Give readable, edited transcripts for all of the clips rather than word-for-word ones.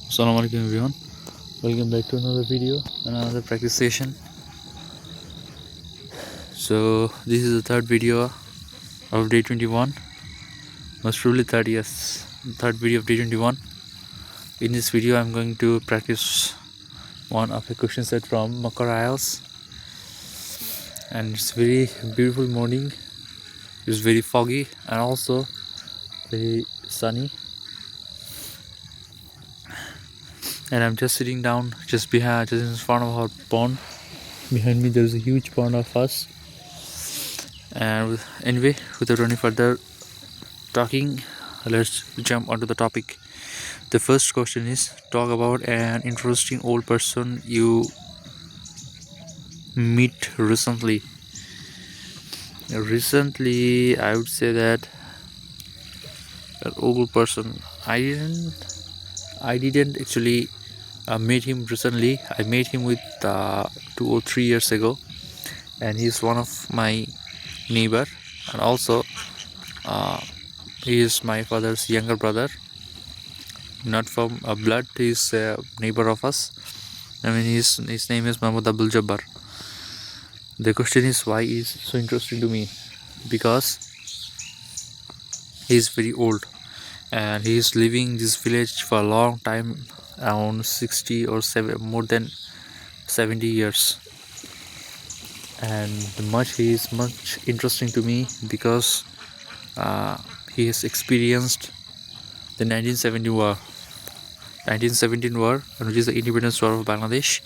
Assalamualaikum everyone. Welcome back to another video and another practice session. So this is the third video of day 21. Most probably third video of day 21. In this video I'm going to practice one of the question set from Makar IELTS. And it's very beautiful morning. It's very foggy and also very sunny. And I'm just sitting down just in front of our pond. Behind me there's a huge pond of us. And anyway, without any further talking, let's jump onto the topic. The first question is, talk about an interesting old person you meet recently. Recently, I would say that an old person I didn't actually meet him recently. I met him with 2 or 3 years ago, and he's one of my neighbor, and also uh, he is my father's younger brother. Not from blood, he's a neighbor of us. I mean, his name is Mahmoud Abdul Jabbar. The question is, why is so interesting to me? Because he is very old and he is living this village for a long time, around 60 or more than 70 years. And he is much interesting to me because he has experienced the 1917 war, which is the independence war of Bangladesh.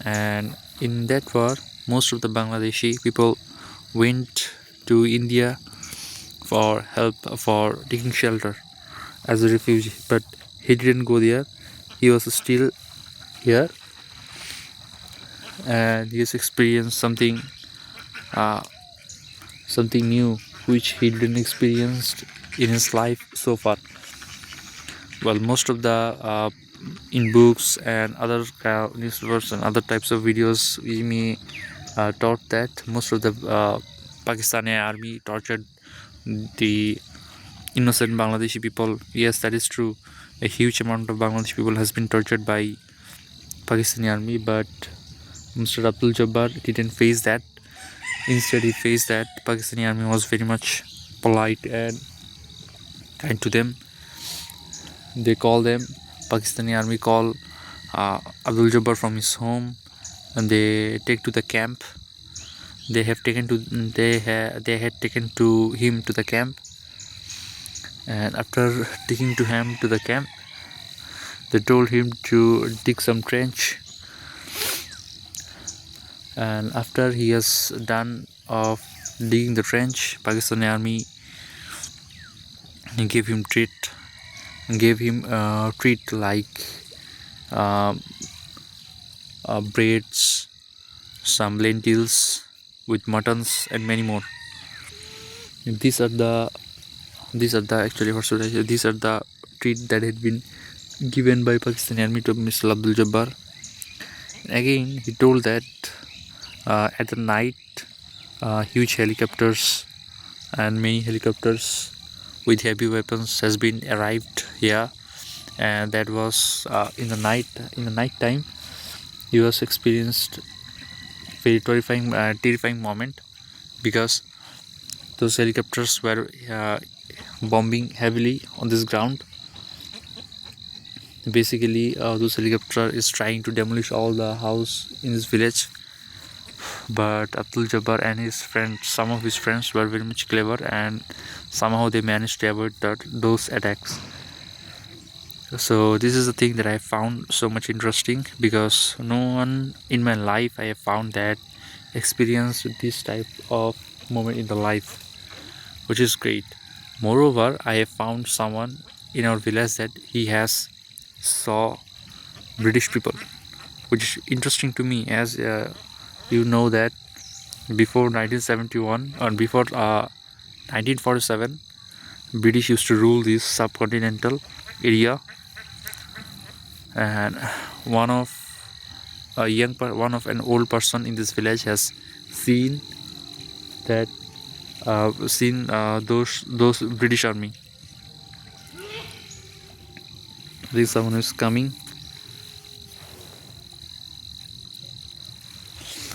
And in that war, most of the Bangladeshi people went to India for help, for taking shelter as a refugee, but he didn't go there. He was still here, and he has experienced something new which he didn't experience in his life so far. Well, most of the in books and other newspapers and other types of videos, we may taught that most of the Pakistani army tortured the innocent Bangladeshi people. Yes, that is true. A huge amount of Bangladeshi people has been tortured by Pakistani army, but Mr. Abdul Jabbar didn't face that. Instead, he faced that Pakistani army was very much polite and kind to them. They call them, Pakistani army call Abdul Jabbar from his home, and they take to the camp. They had taken to him to the camp, and after taking to him to the camp, they told him to dig some trench. And after he has done of digging the trench, Pakistani army gave him treat like breads, some lentils with muttons, and many more. These are the actually, what should I say, these are the treat that had been given by Pakistani army to Mr. Abdul Jabbar. Again, he told that at the night, huge helicopters and many helicopters with heavy weapons has been arrived here, and that was in the night time. He was experienced very terrifying moment, because those helicopters were bombing heavily on this ground. Basically, those helicopter is trying to demolish all the house in this village, but Abdul Jabbar and his friends, some of his friends, were very much clever, and somehow they managed to avoid those attacks. So this is the thing that I found so much interesting, because no one in my life I have found that experienced this type of moment in the life, which is great. Moreover, I have found someone in our village that he has saw British people, which is interesting to me, as you know that before 1971 or before 1947, British used to rule this subcontinental area, and one of an old person in this village has seen that those British army. I think someone is coming.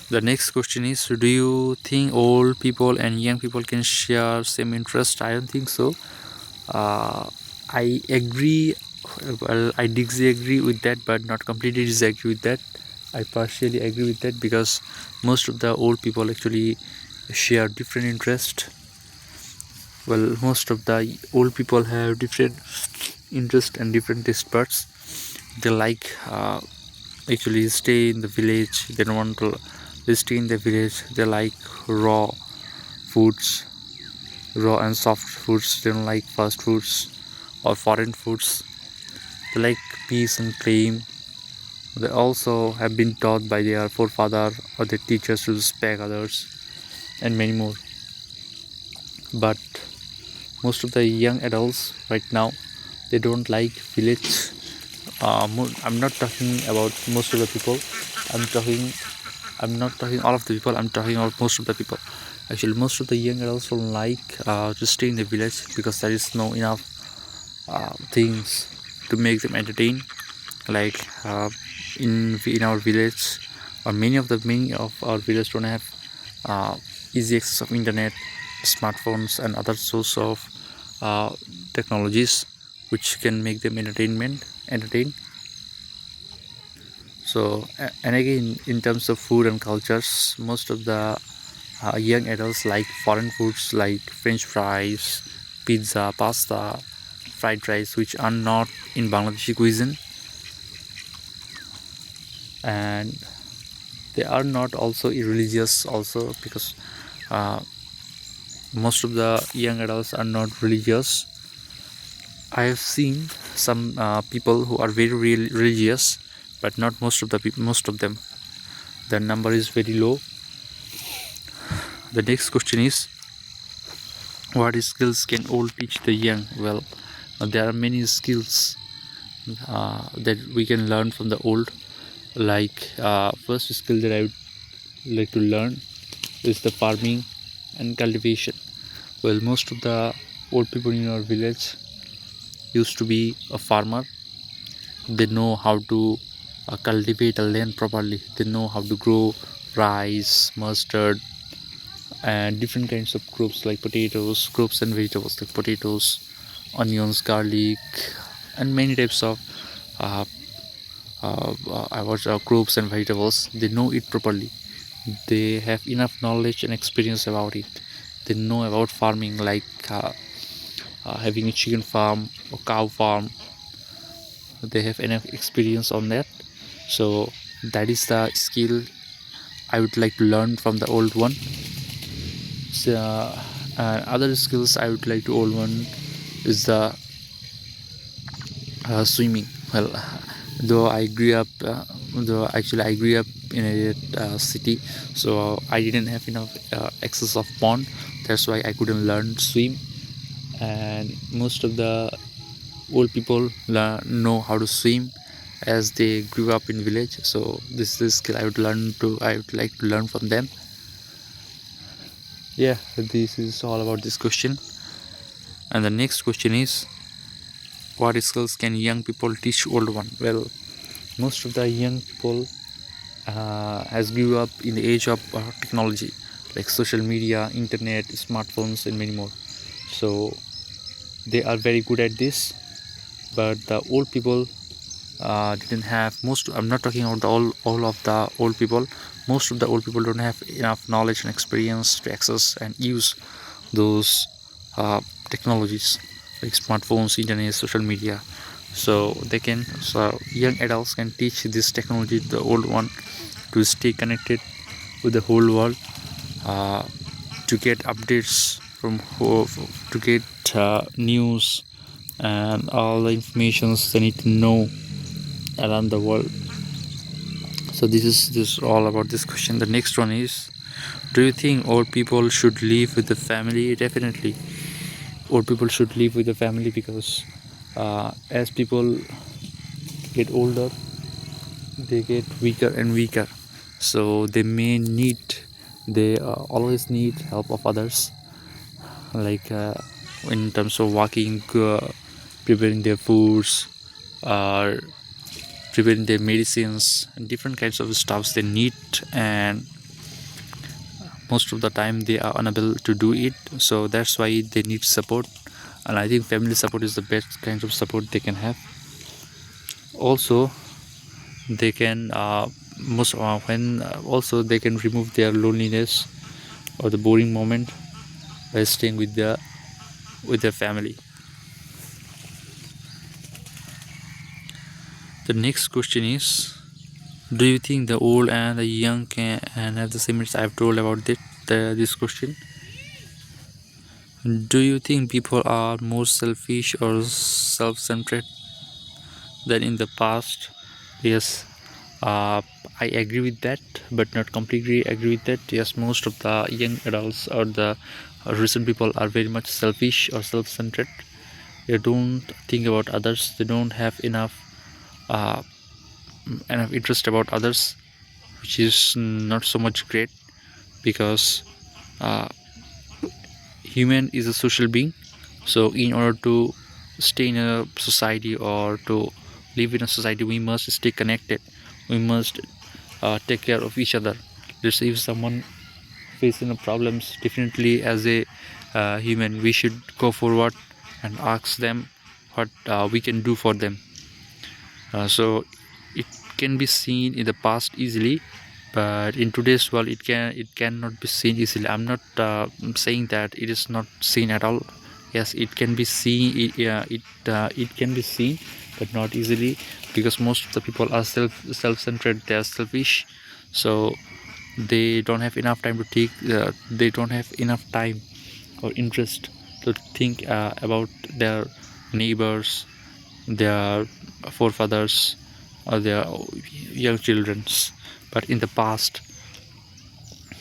The next question is, do you think old people and young people can share same interest? I don't think so. uh, I agree, well, I disagree with that, but not completely disagree with that. I partially agree with that because most of the old people actually share different interest. Well, most of the old people have different interest and different taste buds. They like actually stay in the village. They don't want to stay in the village. They like raw foods, raw and soft foods. They don't like fast foods or foreign foods. They like peace and claim. They also have been taught by their forefather or their teachers to respect others and many more. But most of the young adults right now, they don't like village. I'm not talking about most of the people. I'm talking. I'm not talking all of the people. I'm talking about most of the people. Actually, most of the young adults don't like to stay in the village because there is no enough things to make them entertain. Like in our village, or many of our village don't have uh, easy access of internet, smartphones, and other source of uh, technologies which can make them entertain. So and again, in terms of food and cultures, most of the young adults like foreign foods like french fries, pizza, pasta, fried rice, which are not in Bangladeshi cuisine, and they are not also irreligious also because uh, most of the young adults are not religious. I have seen some people who are very religious, but not most of the people. Most of them, the number is very low. The next question is, what skills can old teach the young? Well, there are many skills that we can learn from the old. Like first skill that I would like to learn is the farming and cultivation. Well, most of the old people in our village used to be a farmer. They know how to cultivate a land properly. They know how to grow rice, mustard, and different kinds of crops like potatoes, crops and vegetables like potatoes, onions, garlic, and many types of uh, crops and vegetables. They know it properly. They have enough knowledge and experience about it. They know about farming, like having a chicken farm or cow farm. They have enough experience on that. So that is the skill I would like to learn from the old one. So other skills I would like to old one is the swimming. Well, though I grew up though actually I grew up in a city, so I didn't have enough access of pond. That's why I couldn't learn to swim. And most of the old people know how to swim as they grew up in village. So this is a skill I would like to learn from them. Yeah, this is all about this question. And the next question is, what skills can young people teach old one? Well, most of the young people has grew up in the age of technology, like social media, internet, smartphones, and many more. So they are very good at this. But the old people didn't have most. I'm not talking about all of the old people. Most of the old people don't have enough knowledge and experience to access and use those technologies like smartphones, internet, social media. So young adults can teach this technology to the old one to stay connected with the whole world, uh, to get updates to get news and all the informations they need to know around the world. So this is all about this question. The next one is, do you think old people should live with the family? Definitely, old people should live with the family because as people get older, they get weaker and weaker. So they always need help of others, like in terms of walking, preparing their foods, prepare their medicines and different kinds of stuffs they need, and most of the time they are unable to do it, so that's why they need support. And I think family support is the best kind of support they can have. Also they can most when also they can remove their loneliness or the boring moment by staying with their family. The next question is, do you think the old and the young can and have the same rights? I've told about this question. Do you think people are more selfish or self-centered than in the past? Yes, I agree with that, but not completely agree with that. Yes, most of the young adults or the recent people are very much selfish or self-centered. They don't think about others. They don't have uh, enough interest about others, which is not so much great, because uh, human is a social being. So in order to stay in a society or to live in a society, we must stay connected. We must take care of each other. Let's say if someone facing problems, definitely as a human we should go forward and ask them what we can do for them. So it can be seen in the past easily, but in today's world it cannot be seen easily. I'm not saying that it is not seen at all. Yes, it can be seen. It can be seen, but not easily, because most of the people are self-centered. They are selfish, so they don't have enough time to take. They don't have enough time or interest to think about their neighbors, their forefathers, or their young children's. But in the past,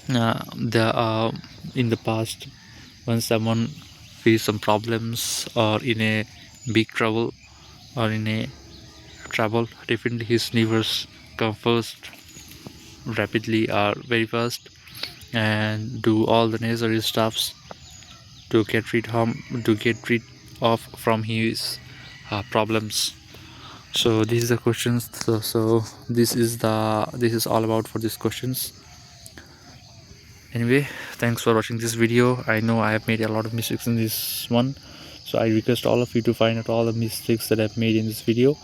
there are in the past, when someone face some problems or in a big trouble or in a trouble, definitely his neighbors come first, rapidly or very fast, and do all the necessary stuffs to get rid of from his problems. So this is the questions. So this is all about for these questions. Anyway, thanks for watching this video. I know I have made a lot of mistakes in this one, so I request all of you to find out all the mistakes that I've made in this video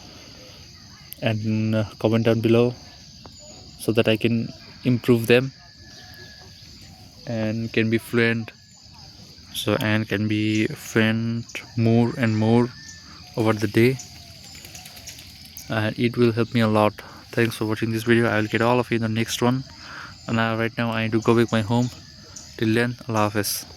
and comment down below so that I can improve them and can be fluent, and can be fluent more and more over the day, and it will help me a lot. Thanks for watching this video. I will get all of you in the next one, and right now I need to go back my home. Till then, Allah Hafiz.